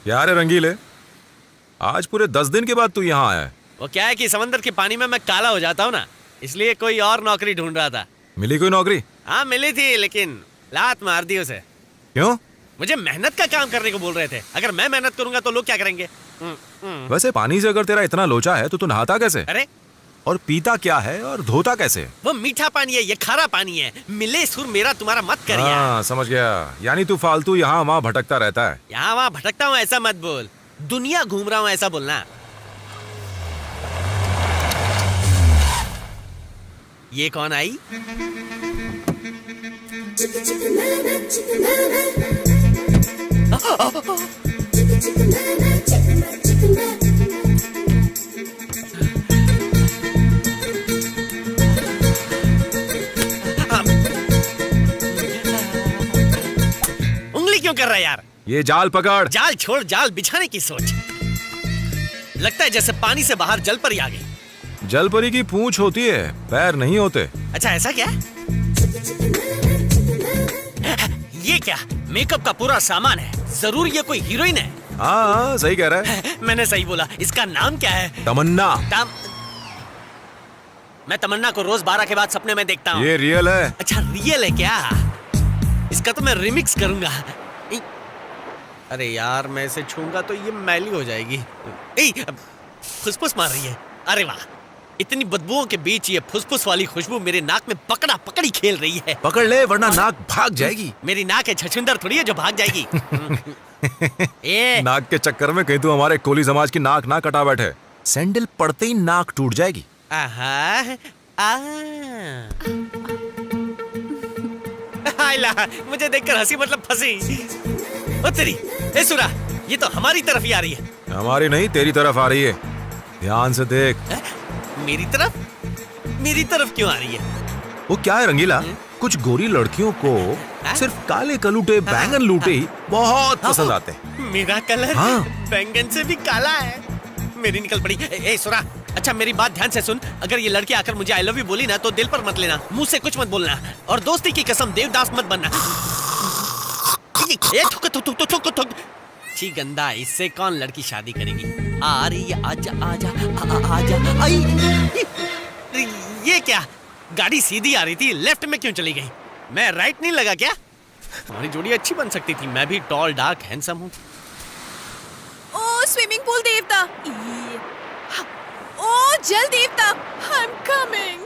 क्या रे रंगीले, आज पूरे 10 दिन के बाद तू यहाँ आया है। वो क्या है कि समंदर के पानी में मैं काला हो जाता हूँ ना, इसलिए कोई और नौकरी ढूंढ रहा था। मिली कोई नौकरी? हाँ मिली थी, लेकिन लात मार दी उसे। क्यों? मुझे मेहनत का काम करने को बोल रहे थे। अगर मैं मेहनत करूंगा तो लोग क्या करेंगे? वैसे पानी से अगर तेरा इतना लोचा है तो तू नहाता कैसे? अरे और पीता क्या है और धोता कैसे? वो मीठा पानी है, ये खारा पानी है। मिले सुर मेरा तुम्हारा मत कर यार। हाँ समझ गया, यानी तू फालतू यहाँ वहाँ भटकता रहता है। यहाँ वहाँ भटकता हूँ ऐसा मत बोल, दुनिया घूम रहा हूँ ऐसा बोलना। ये कौन आई? उंगली क्यों कर रहा है यार? ये जाल पकड़। जाल छोड़, जाल बिछाने की सोच। लगता है जैसे पानी से बाहर जल परी आ गई। जलपरी की पूंछ होती है, पैर नहीं होते। अच्छा ऐसा क्या? ये क्या? मेकअप का पूरा सामान है, जरूर ये कोई हीरोइन है। हाँ सही कह रहा है। मैंने सही बोला। इसका नाम क्या है? तमन्ना। मैं तमन्ना को रोज 12 के बाद सपने में देखता हूँ। ये रियल है। अच्छा रियल है क्या? इसका तो मैं रिमिक्स करूंगा। अरे यार मैं इसे छूंगा तो ये मैली हो जाएगी। फुसफुस मार रही है। अरे वाह, इतनी बदबुओं के बीच ये फुसफुस वाली खुशबू मेरे नाक में पकड़ा पकड़ी खेल रही है। पकड़ ले वरना नाक भाग जाएगी। मेरी नाक है छछुंदर थोड़ी है जो भाग जाएगी। नाक के चक्कर में कहीं तू हमारे कोली समाज की नाक ना कटा बैठे। सैंडल पड़ते ही नाक टूट जाएगी। आइला, मुझे देखकर हंसी मतलब फंसी। ओ तेरी, ए सुरा, ये तो हमारी तरफ ही आ रही है। हमारी नहीं तेरी तरफ आ रही है, ध्यान से देख। मेरी तरफ? मेरी तरफ क्यों आ रही है? वो क्या है रंगीला, कुछ गोरी लड़कियों को सिर्फ काले कलूटे बैंगन लूटे ही बहुत पसंद आते हैं। मेरा कलर बैंगन से भी काला है। मेरी निकल पड़ी। ए सुरा, अच्छा मेरी बात ध्यान से सुन। अगर ये लड़की आकर मुझे आई लव यू बोली ना तो दिल पर मत लेना, मुंह से कुछ मत बोलना, और दोस्ती की कसम देवदास मत बनना। थुक। छी गंदा, इससे कौन लड़की शादी करेगी? आ रही है, आजा आजा आजा। आई ये क्या? गाड़ी सीधी आ रही थी, लेफ्ट में क्यों चली गई? मैं राइट नहीं लगा क्या? हमारी जोड़ी अच्छी बन सकती थी। मैं भी टॉल डार्क हैंडसम हूँ। ओ स्विमिंग पूल देवता, ओ जल देवता, आई एम कमिंग।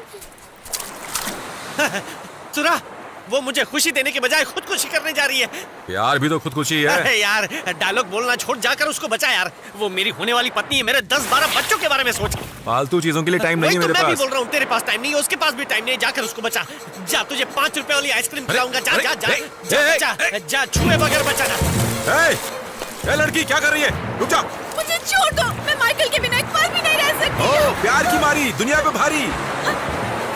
सुरा, वो मुझे खुशी देने के बजाय खुदकुशी करने जा रही है। प्यार भी तो खुदकुशी है। अरे यार डायलॉग बोलना छोड़, जाकर उसको बचा यार। वो मेरी होने वाली पत्नी है, मेरे 10-12 बच्चों के बारे में सोच। फालतू चीजों के लिए टाइम नहीं है मेरे पास। मैं भी बोल रहा हूँ, तेरे पास टाइम नहीं है, उसके पास भी टाइम नहीं है। जाकर उसको बचा। जा, तुझे 5 रुपए वाली आइसक्रीम खिलाऊंगा। जा जा जा जा, छुए बगैर बचाना। ए लड़की क्या कर रही है? रुक जा। मुझे छोड़ दो, मैं माइकल के बिना एक पल भी नहीं रह सकती। ओ प्यार की मारी दुनिया पे भारी।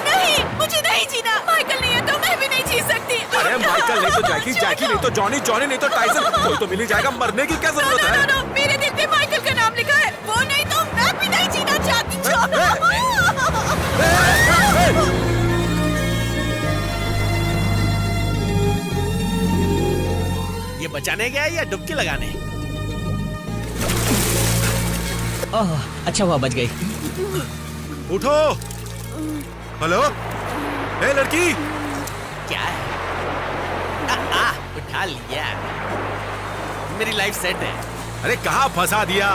नहीं, मुझे नहीं जीना। माइकल नहीं है तो मैं भी नहीं जी सकती। अरे माइकल नहीं तो जैकी, जैकी नहीं तो जॉनी, जॉनी नहीं तो टाइसन, कोई तो मिल ही जाएगा। मरने की क्या जरूरत है? नो, मेरे दिल पे माइकल का नाम लिखा है। वो नहीं तो मैं भी नहीं जीना चाहती। छोड़ो। ये बचाने गया या डुबकी लगाने? ओह अच्छा हुआ बच गई। उठो। हेलो, ए लड़की। क्या है? उठा लिया। मेरी लाइफ सेट है। अरे कहाँ फंसा दिया?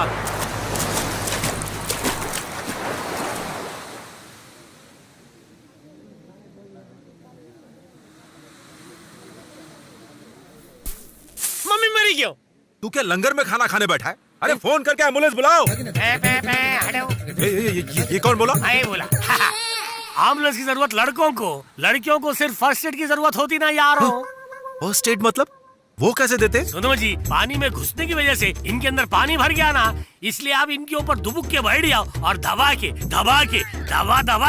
मम्मी मरी क्यों? तू क्या लंगर में खाना खाने बैठा है? अरे फोन करके एम्बुलेंस बुलाओ। ये कौन बोला? बोला एम्बुलेंस की जरूरत लड़कों को, लड़कियों को सिर्फ फर्स्ट एड की जरूरत होती ना यारो। फर्स्ट एड मतलब वो कैसे देते? सुनो जी, पानी में घुसने की वजह से इनके अंदर पानी भर गया ना, इसलिए आप इनके ऊपर दुबुक के बैठ जाओ और दबा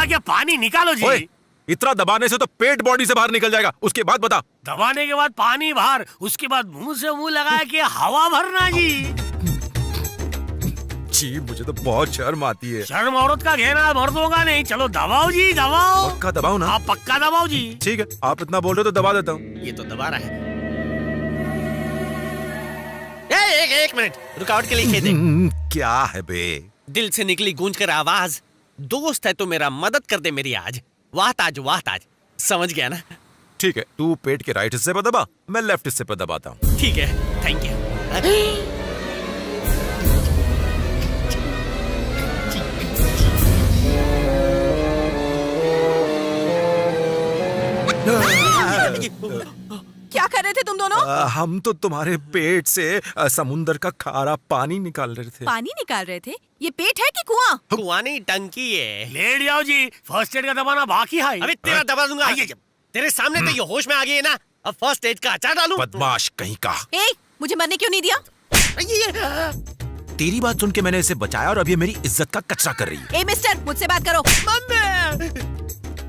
के पानी निकालो जी। ओए, इतना दबाने से तो पेट बॉडी से बाहर निकल जाएगा। उसके बाद बता। दबाने के बाद पानी बाहर, उसके बाद मुंह से मुंह लगा के हवा भरना जी। जी मुझे तो बहुत शर्म आती है। शर्म औरत का कहना, मर्दों का नहीं। चलो दबाओ जी, दबाओ। पक्का दबाओ ना? आप पक्का दबाओ जी। ठीक है, आप इतना बोल रहे हो तो दबा देता हूँ। ये तो दबा रहा है। एक मिनट, रुकावट के लिए खेद है। क्या है बे? दिल से निकली गूंज कर आवाज, दोस्त है तो मेरा मदद कर दे मेरी आज। वाह ताज, समझ गया ना? ठीक है, तू पेट के राइट हिस्से पर दबा, मैं लेफ्ट हिस्से पर दबाता हूँ। ठीक है, थैंक यू। क्या कर रहे थे तुम दोनों? हम तो तुम्हारे पेट से समुंदर का खारा पानी निकाल रहे थे। पानी निकाल रहे थे? ये पेट है कि कुआं? कुआं नहीं, टंकी है। लेट जाओ जी, फर्स्ट एड का दबाना बाकी है। अबे तेरा दबा दूंगा। तेरे सामने तो ये होश में आ गई है ना, अब फर्स्ट एड का अचार डालूं? बदमाश कहीं का। ए, मुझे मरने क्यों नहीं दिया? तेरी बात सुन के मैंने इसे बचाया और अब ये मेरी इज्जत का कचरा कर रही है। ए मिस्टर, मुझसे बात करो।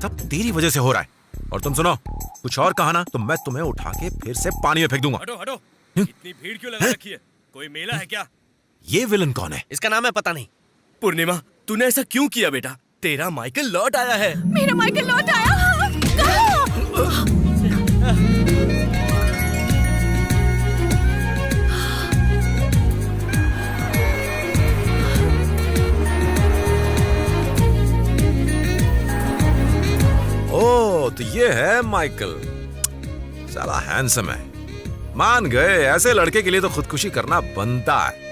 सब तेरी वजह से हो रहा है। और तुम सुनो, कुछ और कहा ना तो मैं तुम्हें उठा के फिर से पानी में फेंक दूंगा। हटो, इतनी भीड़ क्यों लगा रखी है? कोई मेला है क्या? ये विलन कौन है? इसका नाम है पता नहीं। पूर्णिमा, तूने ऐसा क्यों किया बेटा? तेरा माइकल लौट आया है। मेरा माइकल लौट आया? कहाँ? ओ, तो ये है माइकल। साला हैंडसम है। मान गए, ऐसे लड़के के लिए तो खुदकुशी करना बनता है।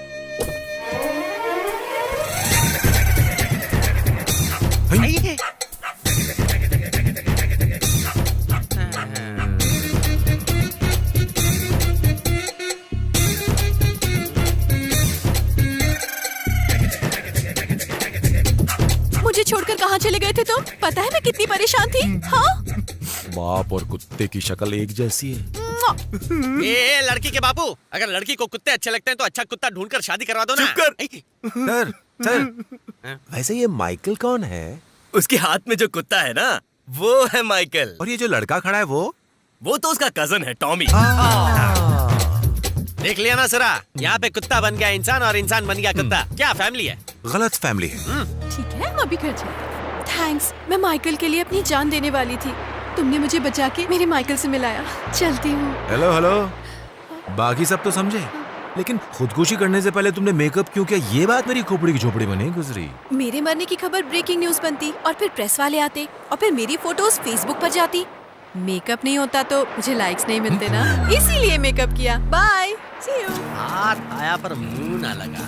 मुझे छोड़कर कहाँ चले गए थे तुम? पता है मैं कितनी परेशान थी। हाँ? बाप और कुत्ते की शक्ल एक जैसी है। ये लड़की के बापू, अगर लड़की को कुत्ते अच्छे लगते हैं तो अच्छा कुत्ता ढूंढकर शादी करवा दो ना। चुप कर। सर, वैसे ये माइकल कौन है? उसके हाथ में जो कुत्ता है ना, वो है माइकल। और ये जो लड़का खड़ा है वो तो उसका कजन है, टॉमी। देख लिया ना सरा, यहाँ पे कुत्ता बन गया इंसान और इंसान बन गया कुत्ता। क्या फैमिली है? गलत फैमिली है। ठीक है, हम अभी घर चलते। थैंक्स, मैं माइकल के लिए अपनी जान देने वाली थी। तुमने मुझे बचा के मेरे माइकल से मिलाया। चलती हूँ। हेलो हेलो, बाकी सब तो समझे, लेकिन खुदकुशी करने से पहले तुमने मेकअप क्यों किया? ये बात मेरी खोपड़ी की झोपड़ी में नहीं गुजरी। मेरे मरने की खबर ब्रेकिंग न्यूज बनती और फिर प्रेस वाले आते और फिर मेरी फोटोज फेसबुक पर जाती। मेकअप नहीं होता तो मुझे लाइक्स नहीं मिलते ना, इसीलिए मेकअप किया। Bye, see you. हाथ आया पर मुंह ना लगा।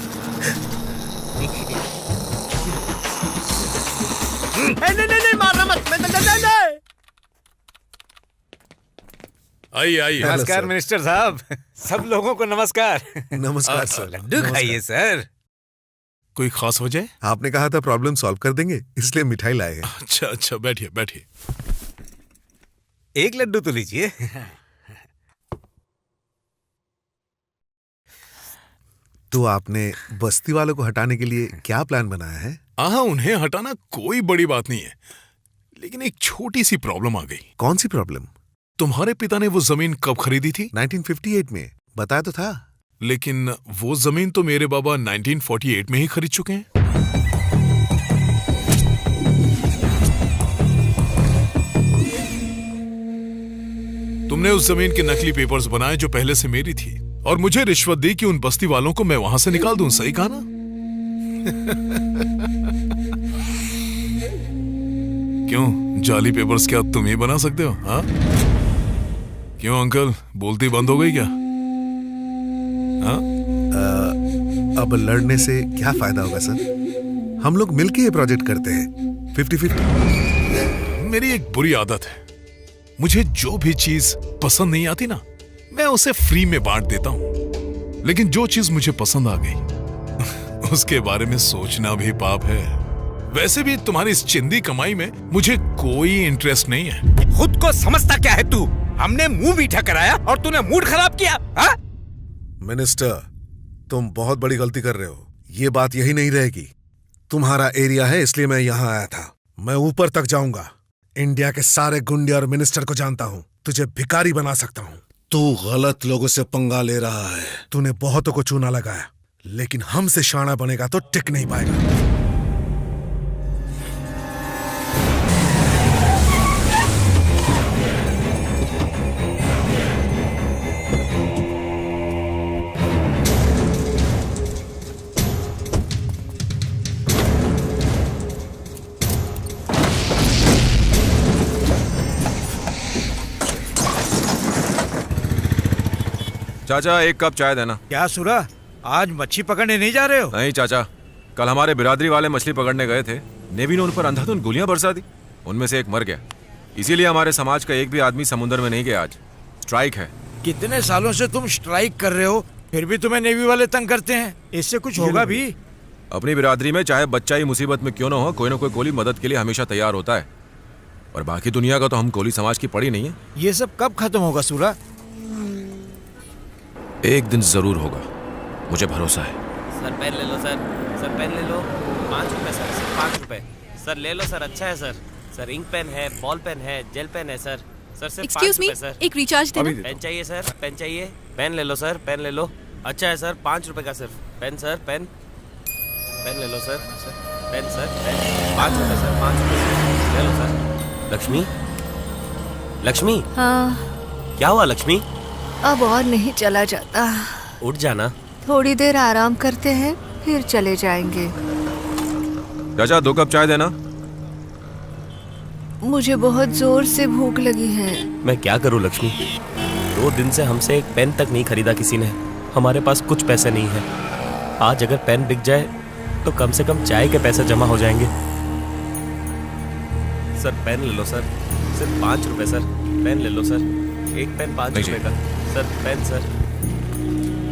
नहीं, मारना मत। नहीं। आइए आइए। नमस्कार मिनिस्टर साहब, सब लोगों को नमस्कार। नमस्कार सर। लड्डू खाइए सर। कोई खास वजह? आपने कहा था प्रॉब्लम सॉल्व कर देंगे, इसलिए मिठाई लाए हैं। अच्छा, बैठिए बैठिए। एक लड्डू तो लीजिए। तो आपने बस्ती वालों को हटाने के लिए क्या प्लान बनाया है? हाँ, उन्हें हटाना कोई बड़ी बात नहीं है, लेकिन एक छोटी सी प्रॉब्लम आ गई। कौन सी प्रॉब्लम? तुम्हारे पिता ने वो जमीन कब खरीदी थी? 1958 में, बताया तो था। लेकिन वो जमीन तो मेरे बाबा 1948 में ही खरीद चुके हैं। तुमने उस जमीन के नकली पेपर्स बनाए जो पहले से मेरी थी, और मुझे रिश्वत दी कि उन बस्ती वालों को मैं वहां से निकाल दूं। सही कहा ना? क्यों, जाली पेपर्स क्या तुम ही बना सकते हो? हाँ? क्यों अंकल, बोलती बंद हो गई क्या? हाँ? अब लड़ने से क्या फायदा होगा सर? हम लोग मिलके ये प्रोजेक्ट करते हैं, 50-50। मेरी एक बुरी आदत है, मुझे जो भी चीज पसंद नहीं आती ना, मैं उसे फ्री में बांट देता हूं। लेकिन जो चीज मुझे पसंद आ गई उसके बारे में सोचना भी पाप है। वैसे भी तुम्हारी इस चिंदी कमाई में मुझे कोई इंटरेस्ट नहीं है। खुद को समझता क्या है तू? हमने मुंह मीठा कराया और तूने मूड खराब किया। हाँ? मिनिस्टर, तुम बहुत बड़ी गलती कर रहे हो। ये बात यही नहीं रहेगी। तुम्हारा एरिया है इसलिए मैं यहाँ आया था। मैं ऊपर तक जाऊंगा, इंडिया के सारे गुंडे और मिनिस्टर को जानता हूँ। तुझे भिखारी बना सकता हूँ। तू गलत लोगों से पंगा ले रहा है। तूने बहुतों को चूना लगाया, लेकिन हमसे शाना बनेगा तो टिक नहीं पाएगा। चाचा एक कप चाय देना। क्या सुरा, आज मच्छी पकड़ने नहीं जा रहे हो? नहीं चाचा, कल हमारे बिरादरी वाले मछली पकड़ने गए थे। नेवी ने उन पर अंधाधुंध गोलियां बरसा दी, उनमें से एक मर गया। इसीलिए हमारे समाज का एक भी आदमी समुद्र में नहीं गया। आज स्ट्राइक है। कितने सालों से तुम स्ट्राइक कर रहे हो, फिर भी तुम्हें नेवी वाले तंग करते हैं। इससे कुछ होगा भी? अपनी बिरादरी में चाहे बच्चा ही मुसीबत में क्यों ना हो, कोई ना कोई कोली मदद के लिए हमेशा तैयार होता है। और बाकी दुनिया का तो हम कोली समाज की पड़ी नहीं है। ये सब कब खत्म होगा सुरा? एक दिन जरूर होगा, मुझे भरोसा है। सर पेन ले लो सर। सर पेन ले लो। 5 रुपए सर, सिर्फ 5 रुपए। सर ले लो सर, अच्छा है सर। सर इंक पेन है, बॉल पेन है, जेल पेन है सर। सर सिर्फ 5 एक्सक्यूज मी, रुपए सर। एक रिचार्ज देना। पेन चाहिए सर, पेन चाहिए। पेन ले लो सर, पेन ले लो। अच्छा है सर, 5 रुपए का सिर्फ। Pen sir, pen. पेन ले लो सर। Pen sir, pen. 5 रुपए सर, 5 रुपए ले लो सर। लक्ष्मी, लक्ष्मी हाँ, क्या हुआ लक्ष्मी? अब और नहीं चला जाता। उठ जाना। थोड़ी देर आराम करते हैं, फिर चले जाएंगे। चाचा 2 कप चाय देना। मुझे बहुत जोर से भूख लगी है। मैं क्या करूं लक्ष्मी, 2 दिन से हमसे एक पेन तक नहीं खरीदा किसी ने। हमारे पास कुछ पैसे नहीं है। आज अगर पेन बिक जाए तो कम से कम चाय के पैसे जमा हो जाएंगे। सर पेन ले लो सर, सिर्फ 5 रुपए सर। पेन ले लो सर, एक पेन 5 रुपए का। Sir pen sir.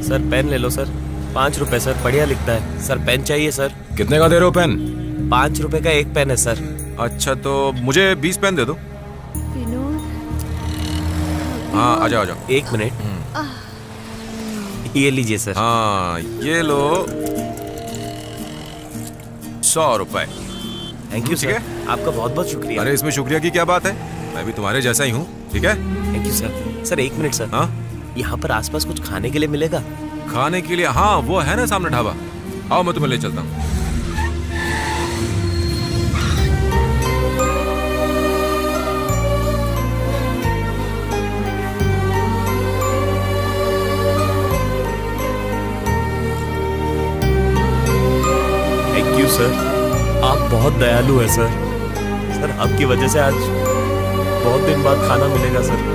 Sir pen ले लो सर, 5 रुपए सर, बढ़िया लिखता है। सर पेन चाहिए सर। कितने का दे रहे हो पेन? 5 रुपए का एक पेन है सर। अच्छा तो मुझे 20 पेन दे दो। विनोद, हाँ आ जाओ। 1 मिनट, ये लीजिए सर। हाँ ये लो 100 रुपए। थैंक यू ठीक सर, आपका बहुत बहुत शुक्रिया। अरे इसमें शुक्रिया की क्या बात है, मैं भी तुम्हारे जैसा ही हूँ। ठीक है। Thank you sir. Sir 1 minute sir, हाँ यहाँ पर आसपास कुछ खाने के लिए मिलेगा? खाने के लिए, हाँ वो है ना सामने ढाबा। आओ मैं तुम्हें ले चलता हूँ। थैंक यू सर, आप बहुत दयालु हैं सर। सर आपकी वजह से आज बहुत दिन बाद खाना मिलेगा सर।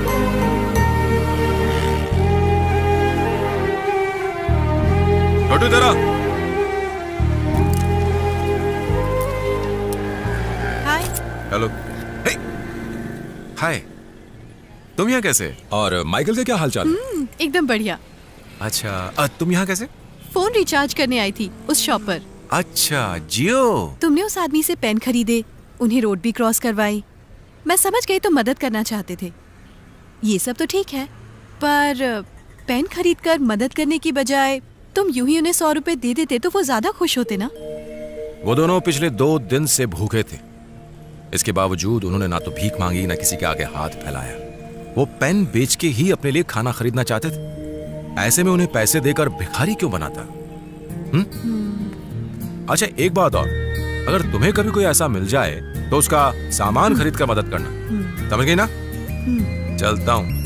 छोटू तेरा। हाय। हेलो। हे! हाय, तुम यहाँ कैसे? और माइकल का क्या हाल चाल? एकदम बढ़िया। अच्छा तुम यहाँ कैसे? फोन रिचार्ज करने आई थी उस शॉप पर। अच्छा जियो। तुमने उस आदमी से पेन खरीदे, उन्हें रोड भी क्रॉस करवाई। मैं समझ गई तुम मदद करना चाहते थे। ये सब तो ठीक है, पर पेन खरीदकर मदद करने की बजाय तुम यूं ही उन्हें 100 रुपए दे देते तो वो ज्यादा खुश होते ना। वो दोनों पिछले 2 दिन से भूखे थे। इसके बावजूद उन्होंने ना तो भीख मांगी ना किसी के आगे हाथ फैलाया। वो पेन बेच के ही अपने लिए खाना खरीदना चाहते थे। ऐसे में उन्हें पैसे देकर भिखारी क्यों बनाता? अच्छा एक बात और, अगर तुम्हें कभी कोई ऐसा मिल जाए तो उसका सामान खरीद कर मदद करना। समझ गई ना? चलता हूँ।